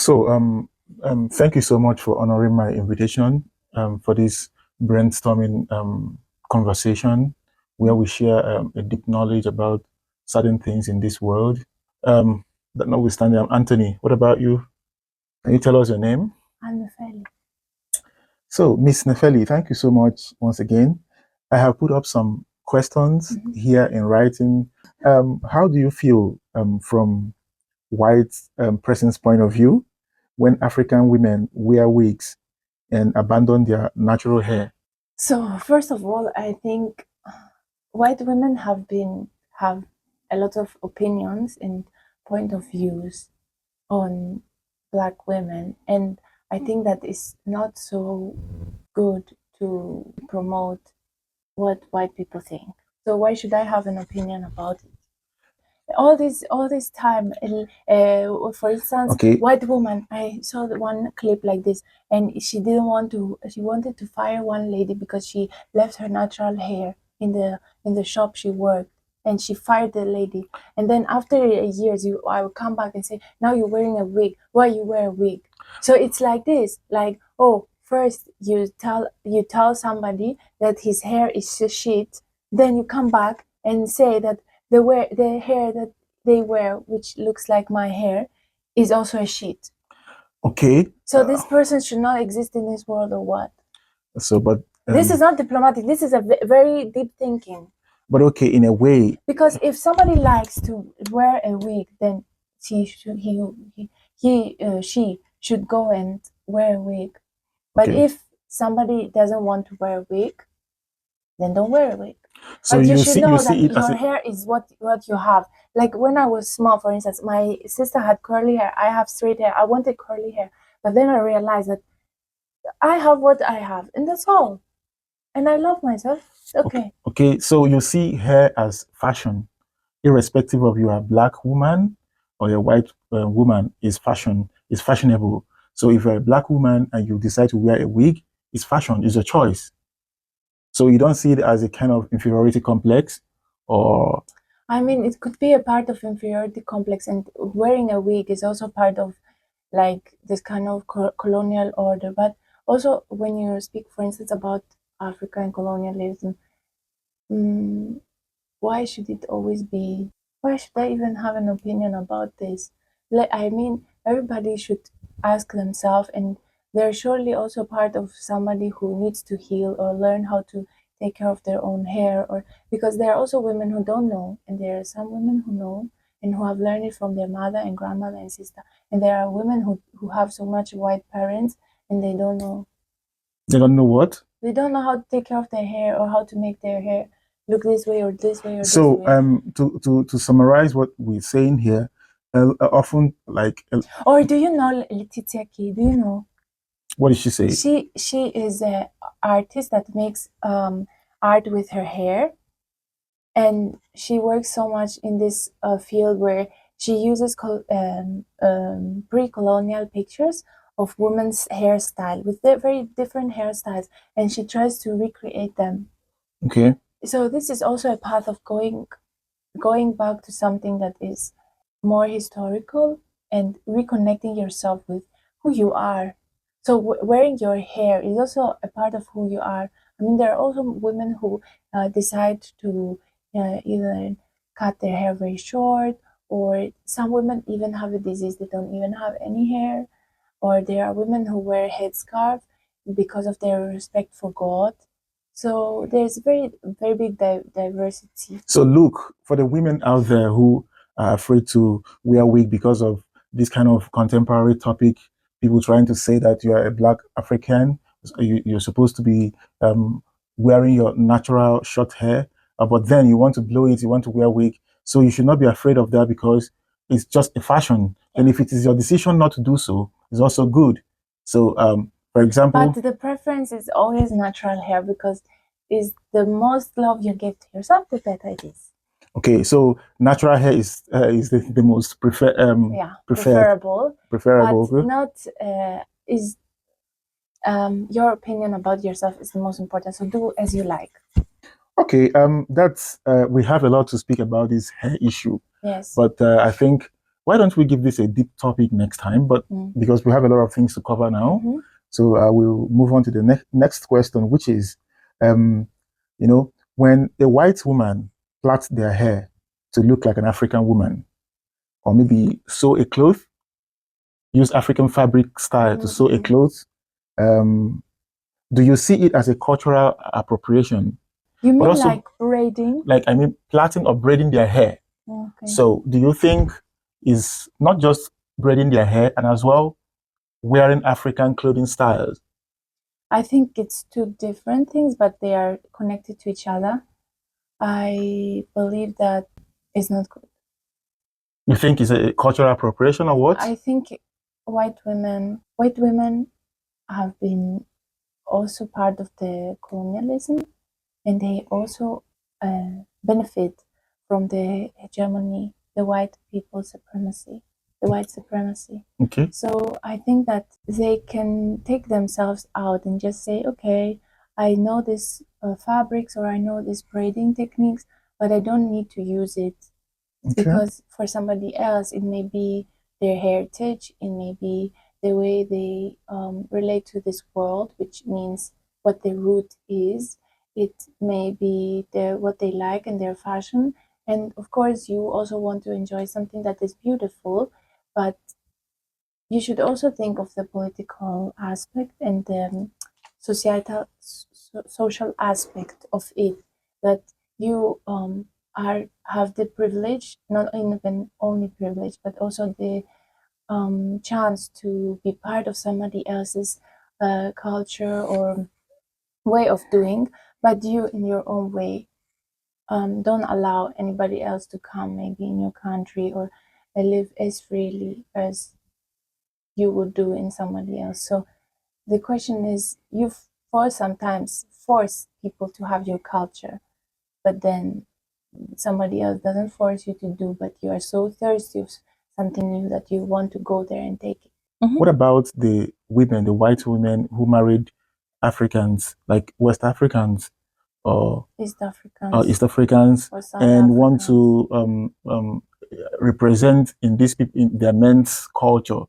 So, thank you so much for honoring my invitation for this brainstorming conversation where we share a deep knowledge about certain things in this world. Um, that notwithstanding, I'm Anthony. What about you? Can you tell us your name? I'm Nefeli. So, Miss Nefeli, thank you so much once again. I have put up some questions here in writing. How do you feel from white person's point of view when African women wear wigs and abandon their natural hair? So first of all, I think white women have a lot of opinions and point of views on black women, and I think that is not so good to promote what white people think. So why should I have an opinion about it? All this time, for instance, Okay, white woman, I saw one clip like this, and she wanted to fire one lady because she left her natural hair in the shop she worked, and she fired the lady. And then after years, I will come back and say, now you're wearing a wig, why you wear a wig? So it's like this, like, oh, first you tell somebody that his hair is shit, then you come back and say that the hair that they wear, which looks like my hair, is also a shit. okay. So this person should not exist in this world, or what? So, This is not diplomatic. This is a very deep thinking. but okay, in a way, Because if somebody likes to wear a wig, then she should go and wear a wig. But okay. if somebody doesn't want to wear a wig, then don't wear a wig. So But you should you know see that it as your a hair is what you have. Like when I was small, for instance, my sister had curly hair. I have straight hair. I wanted curly hair, but then I realized that I have what I have, and that's all. And I love myself. Okay. okay. So you see hair as fashion, irrespective of you are a black woman or a white woman, is fashionable. So if you're a black woman and you decide to wear a wig, it's fashion, it's a choice. So you don't see it as a kind of inferiority complex or I mean, it could be a part of inferiority complex, and wearing a wig is also part of like this kind of colonial order. But also, when you speak, for instance, about Africa and colonialism, mm, why should it always be? Why should I even have an opinion about this? Like, I mean, everybody should ask themselves, and they're surely also part of somebody who needs to heal or learn how to take care of their own hair, or because there are also women who don't know, and there are some women who know and who have learned it from their mother and grandmother and sister, and there are women who have so much white parents and they don't know. they don't know what. They don't know how to take care of their hair or how to make their hair look this way or this way or this So way. to summarize what we're saying here, often like Or do you know Letizia? Do you know? what did she say? She is a artist that makes art with her hair, and she works so much in this field where she uses pre-colonial pictures of women's hairstyle with very different hairstyles, and she tries to recreate them. Okay. So this is also a path of going back to something that is more historical and reconnecting yourself with who you are. So wearing your hair is also a part of who you are. I mean, there are also women who decide to either cut their hair very short, or some women even have a disease, they don't even have any hair, or there are women who wear headscarf because of their respect for God. So there's very big diversity. So look, for the women out there who are afraid to wear wig because of this kind of contemporary topic, people trying to say that you are a black African, you're supposed to be wearing your natural short hair, but then you want to blow it, you want to wear wig. So you should not be afraid of that because it's just a fashion. And if it is your decision not to do so, it's also good. So, for example, But the preference is always natural hair because is the most love you give to yourself, the better it is. okay, so natural hair is the most Yeah, preferred but preferable. Okay? not is your opinion about yourself is the most important. So do as you like. Okay, that's we have a lot to speak about this hair issue, Yes. but I think why don't we give this a deep topic next time? But because we have a lot of things to cover now, so I will move on to the next question, which is, when a white woman plats their hair to look like an African woman, or maybe sew a cloth, use African fabric style to sew a cloth, do you see it as a cultural appropriation? You mean also, like braiding? Like, I mean, plaiting or braiding their hair. Okay. So do you think is not just braiding their hair and as well wearing African clothing styles? I think it's two different things, but they are connected to each other. I believe that is not good. You think it's a cultural appropriation or what? I think white women have been also part of the colonialism, and they also benefit from the hegemony, the white people supremacy, the white supremacy. Okay. So I think that they can take themselves out and just say, okay, I know this fabrics, or I know these braiding techniques, but I don't need to use it. Okay. Because for somebody else, it may be their heritage, it may be the way they relate to this world, which means what the root is. It may be what they like and their fashion. And of course, you also want to enjoy something that is beautiful, but you should also think of the political aspect and the societal, social aspect of it, that you have the privilege, not even only privilege, but also the chance to be part of somebody else's culture or way of doing, but you in your own way don't allow anybody else to come maybe in your country or live as freely as you would do in somebody else. So the question is, you sometimes force people to have your culture, but then somebody else doesn't force you to do, but you are so thirsty of something new that you want to go there and take it. What about the women, the white women who married Africans, like West Africans or East Africans, and want to represent in these people in their men's culture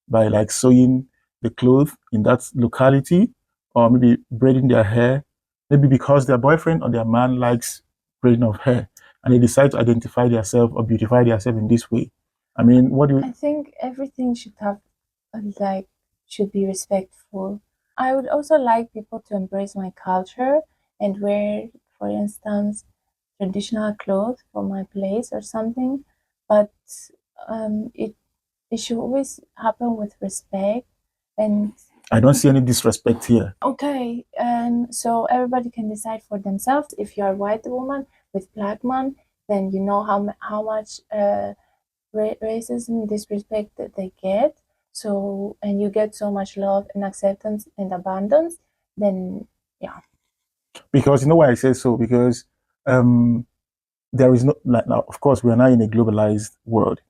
by like sewing the clothes in that locality, or maybe braiding their hair, maybe because their boyfriend or their man likes braiding of hair, and they decide to identify themselves or beautify themselves in this way. I mean, what do you? I think everything should have should be respectful. I would also like people to embrace my culture and wear, for instance, traditional clothes from my place or something, but it should always happen with respect. And I don't see any disrespect here. Okay, so everybody can decide for themselves. If you are a white woman with black man, then you know how much racism, disrespect that they get. So, and you get so much love and acceptance and abundance, then yeah. Because you know why I say so? Because there is no, like, now, of course, we are now in a globalized world.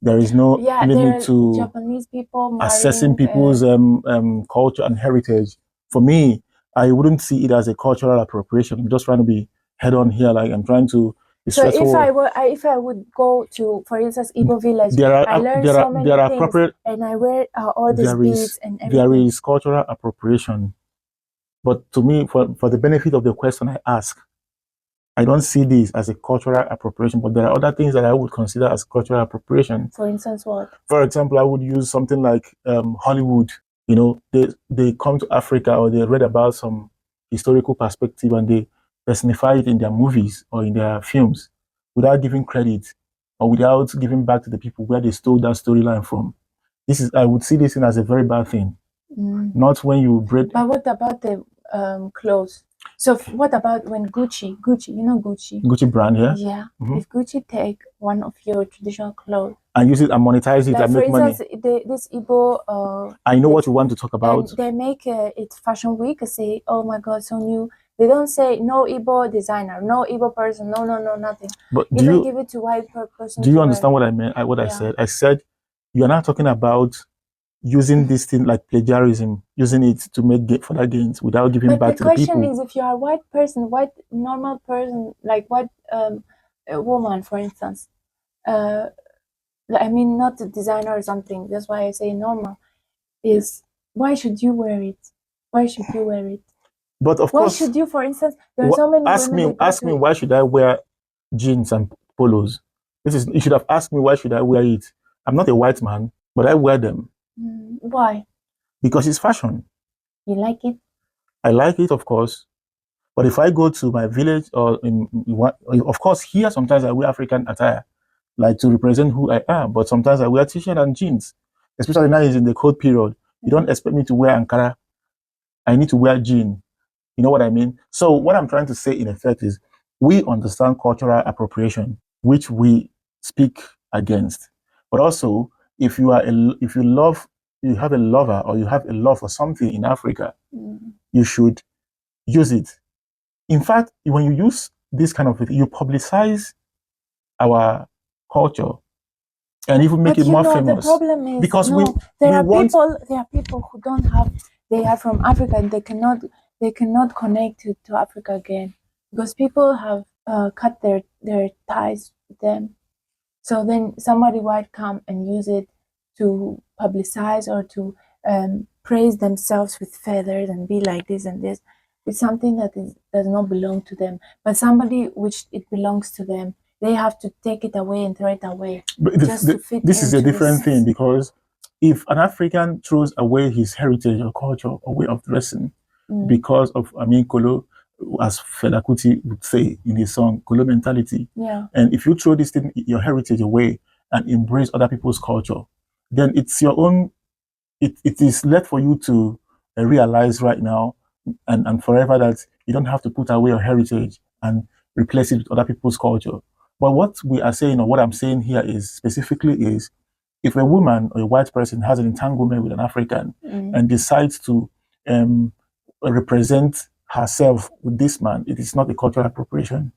There is no limit to Japanese people assessing people's culture and heritage. For me, I wouldn't see it as a cultural appropriation. I'm just trying to be head on here, like I'm trying to be so if I would go to, for instance, Igbo village, I learn so many things, and I wear all these beads and everything. There is cultural appropriation, but to me, for the benefit of the question I ask, I don't see this as a cultural appropriation, but there are other things that I would consider as cultural appropriation. For instance, what? For example, I would use something like Hollywood. You know, they come to Africa, or they read about some historical perspective and they personify it in their movies or in their films without giving credit or without giving back to the people where they stole that storyline from. I would see this as a very bad thing. Not when you break. But what about the clothes? So what about when Gucci, you know Gucci brand, yeah? Yeah. If Gucci take one of your traditional clothes and use it and monetize it, like, and make money. For instance, this Igbo... I know what you want to talk about. And they make it Fashion Week, say, oh my God, so new. They don't say, no Igbo designer, no Igbo person, no, nothing. But even give it to white person. Do you understand what I meant? What I said? I said, you're not talking about using this thing like plagiarism, using it to make further gains without giving back to the people. But the question is, if you are a white person, white normal person, like white woman, for instance, I mean, not a designer or something. That's why I say normal. Is why should you wear it? Why should you wear it? But of Why course, should you, for instance, there are so many women they go ask me to. why should I wear jeans and polos? This is you should have asked me why should I wear it. I'm not a white man, but I wear them Why? because it's fashion. You like it? I like it, of course. But if I go to my village or of course, here sometimes I wear African attire, like to represent who I am. But sometimes I wear t-shirt and jeans, especially now is in the cold period. You don't expect me to wear Ankara. I need to wear jean. You know what I mean? So what I'm trying to say in effect is we understand cultural appropriation, which we speak against. But also, if you love, you have a lover or you have a love for something in Africa, you should use it. In fact, when you use this kind of thing, you publicize our culture and even make But it you more know, the famous. problem is Because no. we want There are people who don't have. They are from Africa and they cannot connect to Africa again because people have cut their ties with them. So then somebody might come and use it to publicize or to praise themselves with feathers and be like this and this. It's something that does not belong to them. But somebody which it belongs to them, they have to take it away and throw it away just to fit this is a into different this. thing because if an African throws away his heritage or culture or way of dressing because of Kolo, as Fela Kuti would say in his song Kolo mentality, Yeah. and if you throw this thing, your heritage away and embrace other people's culture, then it's your own. It is left for you to realize right now and forever that you don't have to put away your heritage and replace it with other people's culture. But what we are saying, or what I'm saying here is specifically is if a woman or a white person has an entanglement with an African and decides to um, represent herself with this man, it is not a cultural appropriation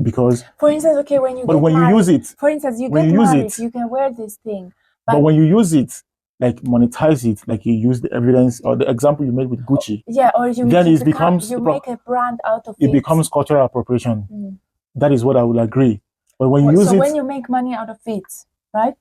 because. For instance, okay, when you But get when married, you use it, for instance, you when get you use married, it, you can wear this thing. but when you use it, like monetize it, like you use the evidence or the example you made with Gucci, yeah, or you then you it becomes you make a brand out of it it. becomes cultural appropriation. That is what I will agree. But when you use So it, when you make money out of it, right?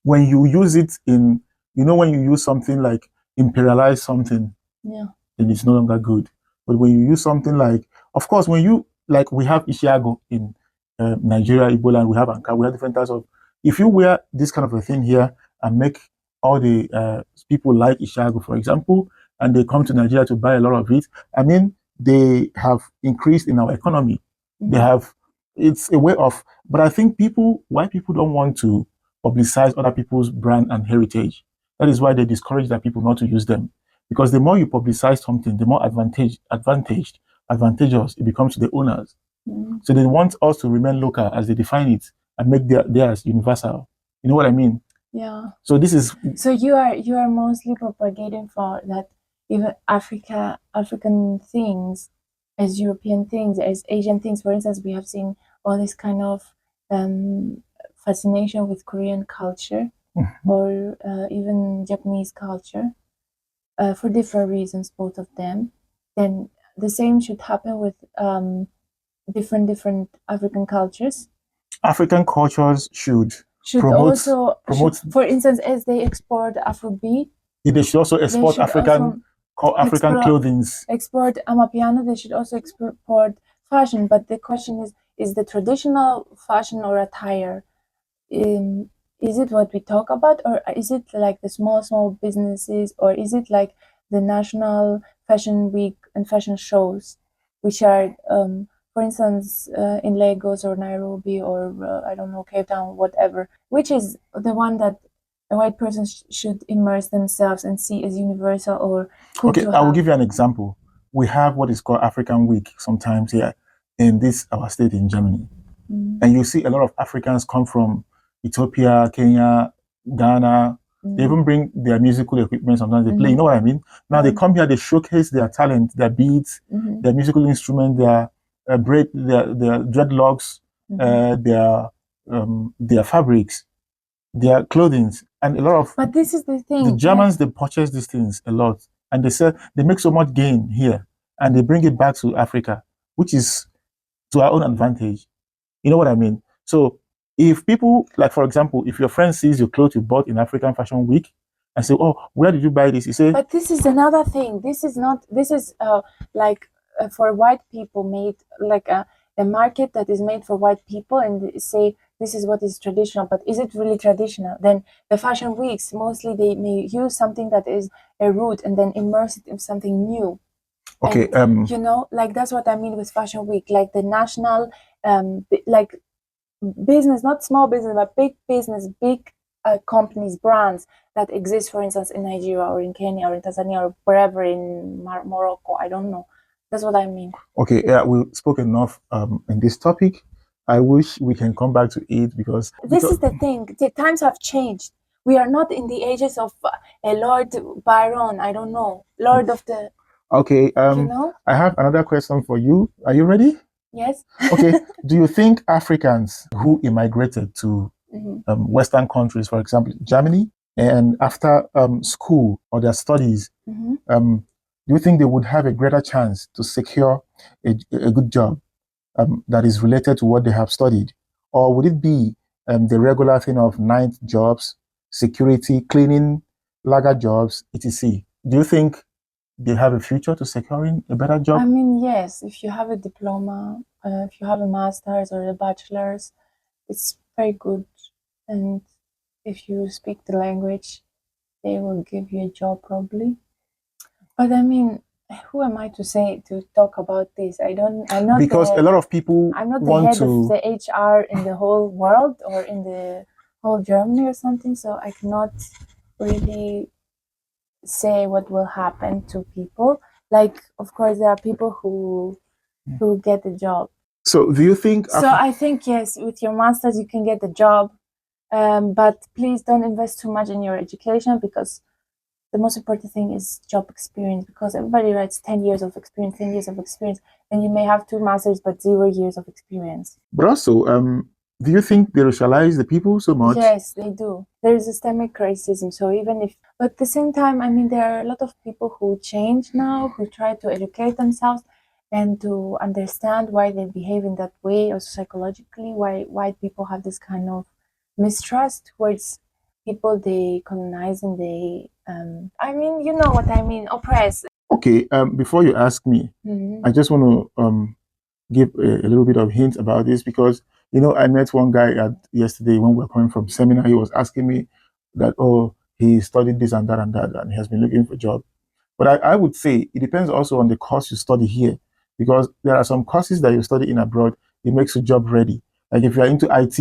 when you use it in, when you use something like imperialize something, Yeah. then it's no longer good. But when you use something like, of course, when you like we have Ishiago in Nigeria, Ebola, and we have Ankara, we have different types of. If you wear this kind of a thing here and make all the people like Ishiago, for example, and they come to Nigeria to buy a lot of it, I mean, they have increased in our economy. They have. It's a way of, but I think why people don't want to publicize other people's brand and heritage. That is why they discourage their people not to use them. Because the more you publicize something, the more advantageous it becomes to the owners. So they want us to remain local as they define it and make theirs universal. You know what I mean? Yeah. So this is. So you are mostly propagating for that even African things as European things, as Asian things. For instance, we have seen all this kind of fascination with Korean culture or even Japanese culture for different reasons, both of them. Then the same should happen with different African cultures. African cultures should promote. For instance, as they export Afrobeat, They should also export African clothing. Export Amapiano. They should also export fashion. But the question is the traditional fashion or attire? Is it what we talk about, or is it like the small businesses, or is it like the national fashion week and fashion shows, which are, for instance, in Lagos or Nairobi or I don't know, Cape Town, whatever, which is the one that a white person should immerse themselves and see as universal or cool Okay, I will give you an example. We have what is called African Week sometimes here in this our state in Germany, and you see a lot of Africans come from Ethiopia, Kenya, Ghana. They even bring their musical equipment. Sometimes they play. You know what I mean? Now they come here, they showcase their talent, their beats, their musical instrument, their braid, their dreadlocks, their fabrics, their clothing, and a lot of. But this is the thing. The Germans they purchase these things a lot, and they sell. They make so much gain here, and they bring it back to Africa, which is to our own advantage. You know what I mean? So if people, like for example, if your friend sees your clothes you bought in African Fashion Week and say, "Oh, where did you buy this?" You say, But this is another thing. This is not. This is like for white people made like a market that is made for white people, and they say this is what is traditional. But is it really traditional? Then the fashion weeks mostly they may use something that is a root and then immerse it in something new. "Okay, And, you know, like that's what I mean with fashion week, like the national, like business, not small business, but big business, big companies, brands that exist, for instance, in Nigeria or in Kenya or in Tanzania or wherever in Morocco. I don't know. That's what I mean. Okay, yeah, we spoke enough in this topic. I wish we can come back to it This is the thing. The times have changed. We are not in the ages of a Lord Byron. I don't know, Lord of the. Okay, You know. I have another question for you. Are you ready? Yes. Okay. Do you think Africans who immigrated to Western countries, for example, Germany, and after school or their studies, do you think they would have a greater chance to secure a good job that is related to what they have studied? Or would it be the regular thing of night jobs, security, cleaning, lager jobs, etc.? Do you think they have a future to securing a better job? I mean, yes, if you have a diploma, if you have a master's or a bachelor's, it's very good. And if you speak the language, they will give you a job probably. But I mean, who am I to say to talk about this? I'm not Because a lot of people I'm not the want head of to. the HR in the whole world or in the whole Germany or something, so I cannot really say what will happen to people. Like, of course, there are people who get the job. So, do you think? So I think yes, with your masters you can get the job, but please don't invest too much in your education because the most important thing is job experience. Because everybody writes 10 years of experience, 10 years of experience, and you may have 2 masters but 0 years of experience. But also, do you think they racialize the people so much? Yes, they do. There is systemic racism. So even if, but at the same time, I mean, there are a lot of people who change now, who try to educate themselves and to understand why they behave in that way, or psychologically, why white people have this kind of mistrust towards people they colonize and they, I mean, you know what I mean, oppress. Okay. Before you ask me, I just want to give a little bit of hint about this because I met one guy yesterday when we were coming from seminar. He was asking me that he studied this and that and he has been looking for a job. But I would say it depends also on the course you study here, because there are some courses that you study in abroad, it makes you job ready. Like if you are into IT,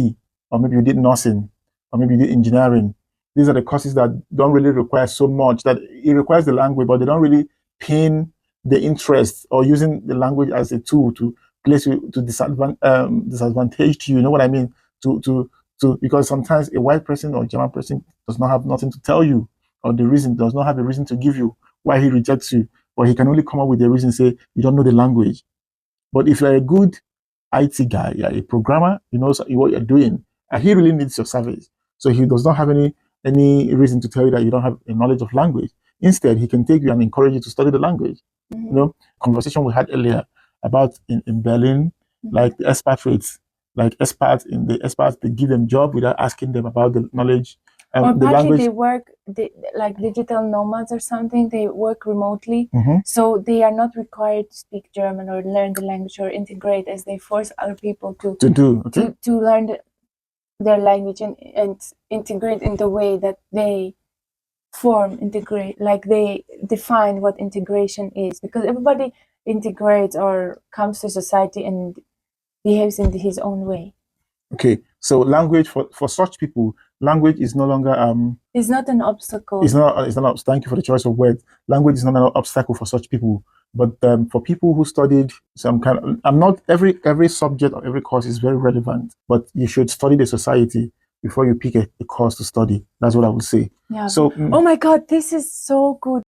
or maybe you did nursing, or maybe you did engineering, these are the courses that don't really require so much, that it requires the language, but they don't really pin the interest or using the language as a tool to place you to disadvantage you. You know what I mean? Because sometimes a white person or German person does not have nothing to tell you, or the reason does not have a reason to give you why he rejects you, or he can only come up with a reason, say you don't know the language. But if you're a good IT guy, you're a programmer, you know what you're doing, and he really needs your service. So he does not have any reason to tell you that you don't have a knowledge of language. Instead, he can take you and encourage you to study the language. Conversation we had earlier about in Berlin, like the expatriates, like expats, they give them job without asking them about the knowledge. Or The partly language. they work like digital nomads or something. They work remotely, so they are not required to speak German or learn the language or integrate, as they force other people to do. Okay. to learn their language and integrate in the way that they integrate, like they define what integration is, because everybody integrates or comes to society and behaves in his own way. Okay, so language for such people, language is no longer It's not an obstacle. It's not. Thank you for the choice of words. Language is not an obstacle for such people, but for people who studied some kind of, I'm not every subject or every course is very relevant, but you should study the society before you pick a course to study. That's what I would say. Yeah. So, oh my God, this is so good.